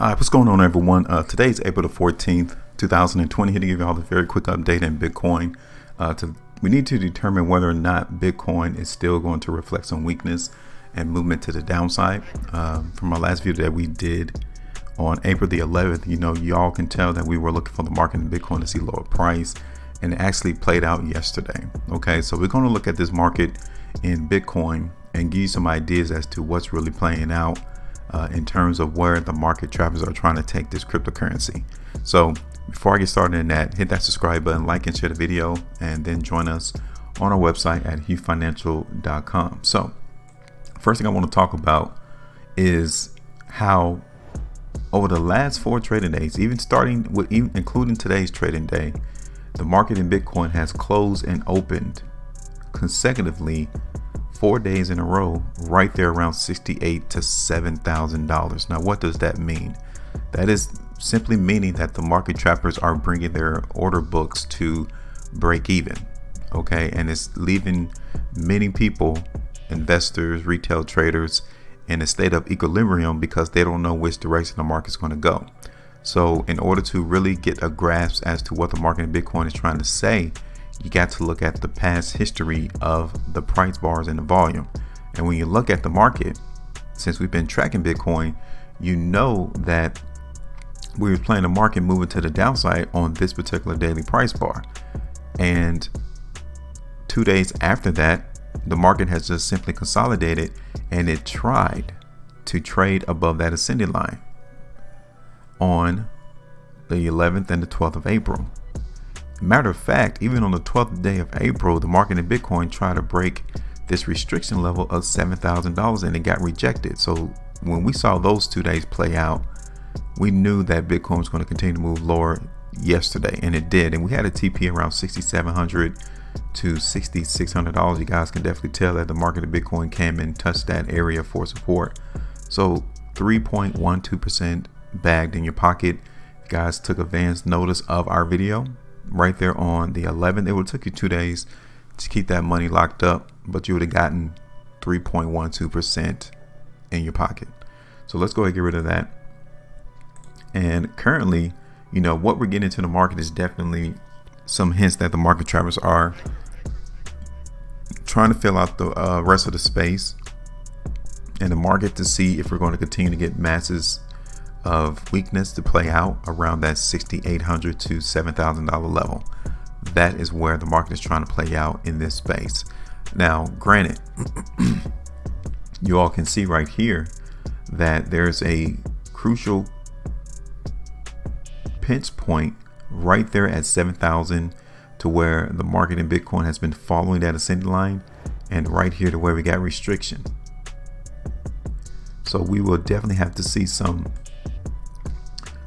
All right, what's going on, everyone? Today's April the 14th, 2020. Here to give you all the very quick update in Bitcoin. We need to determine whether or not Bitcoin is still going to reflect some weakness and movement to the downside. From our last video that we did on April the 11th, y'all can tell that we were looking for the market in Bitcoin to see lower price, and it actually played out yesterday. Okay, so we're going to look at this market in Bitcoin and give you some ideas as to what's really playing out in terms of where the market trappers are trying to take this cryptocurrency. So before I get started in that, hit that subscribe button, like and share the video, and then join us on our website at HueFinancial.com. So first thing I want to talk about is how over the last 4 trading days, even including today's trading day, the market in Bitcoin has closed and opened consecutively 4 days in a row, right there around $68,000 to $7,000. Now, what does that mean? That is simply meaning that the market trappers are bringing their order books to break even. Okay, and it's leaving many people, investors, retail traders, in a state of equilibrium because they don't know which direction the market's going to go. So in order to really get a grasp as to what the market in Bitcoin is trying to say, you got to look at the past history of the price bars and the volume. And when you look at the market, since we've been tracking Bitcoin, you know that we were playing the market moving to the downside on this particular daily price bar. And 2 days after that, the market has just simply consolidated, and it tried to trade above that ascending line on the 11th and the 12th of April. Matter of fact, even on the 12th day of April, the market in Bitcoin tried to break this restriction level of $7,000 and it got rejected. So when we saw those 2 days play out, we knew that Bitcoin was going to continue to move lower yesterday, and it did. And we had a TP around $6,700 to $6,600. You guys can definitely tell that the market of Bitcoin came and touched that area for support. So 3.12% bagged in your pocket. You guys took advance notice of our video right there on the 11th. It would have took you 2 days to keep that money locked up, but you would have gotten 3.12% in your pocket. So let's go ahead and get rid of that. And currently, what we're getting into the market is definitely some hints that the market trappers are trying to fill out the rest of the space in the market to see if we're going to continue to get masses of weakness to play out around that $6,800 to $7,000 level. That is where the market is trying to play out in this space. Now, granted, you all can see right here that there's a crucial pinch point right there at 7,000 to where the market in Bitcoin has been following that ascending line, and right here to where we got restriction. So we will definitely have to see some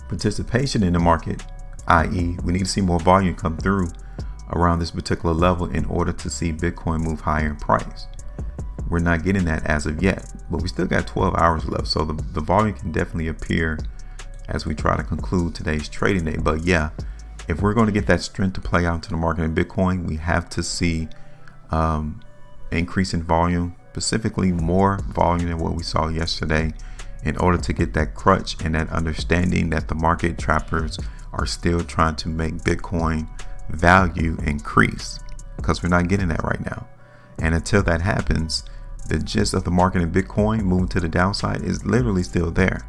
participation in the market, i.e. we need to see more volume come through around this particular level in order to see Bitcoin move higher in price. We're not getting that as of yet, but we still got 12 hours left, so the volume can definitely appear as we try to conclude today's trading day. But yeah, if we're going to get that strength to play out into the market in Bitcoin, we have to see increase in volume, specifically more volume than what we saw yesterday, in order to get that crutch and that understanding that the market trappers are still trying to make Bitcoin value increase, because we're not getting that right now. And until that happens, the gist of the market in Bitcoin moving to the downside is literally still there.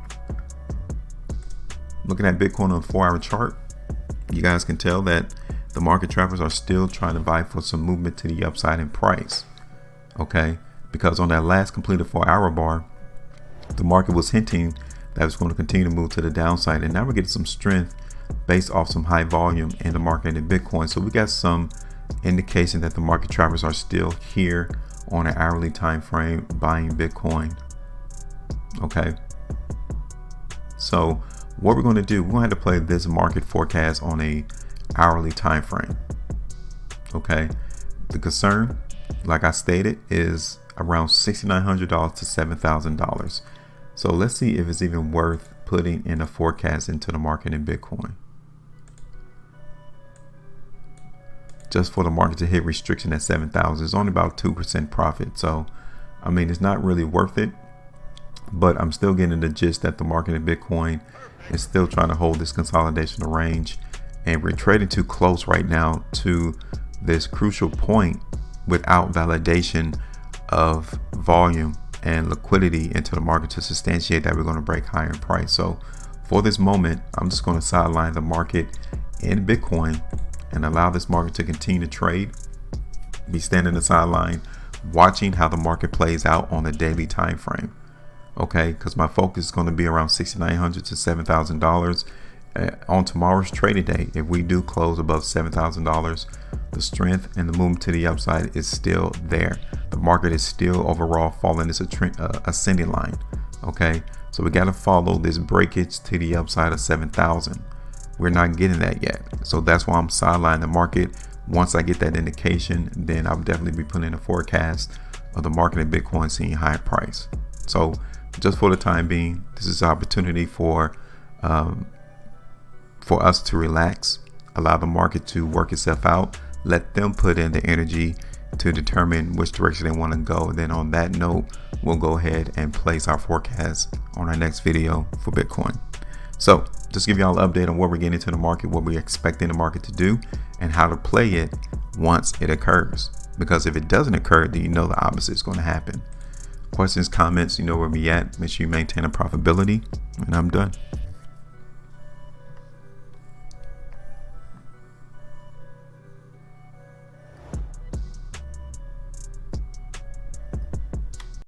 Looking at Bitcoin on a 4-hour chart, you guys can tell that the market trappers are still trying to vie for some movement to the upside in price. Okay, because on that last completed 4-hour bar, the market was hinting that it's going to continue to move to the downside, and now we're getting some strength based off some high volume in the market in Bitcoin. So we got some indication that the market trappers are still here on an hourly time frame buying Bitcoin. Okay, so what we're going to do, we're going to have to play this market forecast on a hourly time frame. Okay, the concern, like I stated, is around $6,900 to $7,000. So let's see if it's even worth putting in a forecast into the market in Bitcoin, just for the market to hit restriction at 7,000. It's only about 2% profit, so it's not really worth it. But I'm still getting the gist that the market in Bitcoin It's still trying to hold this consolidation range, and we're trading too close right now to this crucial point without validation of volume and liquidity into the market to substantiate that we're going to break higher in price. So for this moment, I'm just going to sideline the market in Bitcoin and allow this market to continue to trade. Be standing on the sideline watching how the market plays out on the daily time frame. Okay, because my focus is going to be around $6,900 to $7,000 on tomorrow's trading day. If we do close above $7,000, the strength and the movement to the upside is still there. The market is still overall following this ascending line. Okay, so we got to follow this breakage to the upside of 7,000. We're not getting that yet, so that's why I'm sidelining the market. Once I get that indication, then I'll definitely be putting in a forecast of the market in Bitcoin seeing high price. So just for the time being, this is an opportunity for us to relax, allow the market to work itself out, let them put in the energy to determine which direction they want to go. And then on that note, we'll go ahead and place our forecast on our next video for Bitcoin. So just give y'all an update on what we're getting into the market, what we're expecting the market to do, and how to play it once it occurs. Because if it doesn't occur, then you know the opposite is going to happen. Questions, comments, you know where we at. Make sure you maintain a profitability, and I'm done.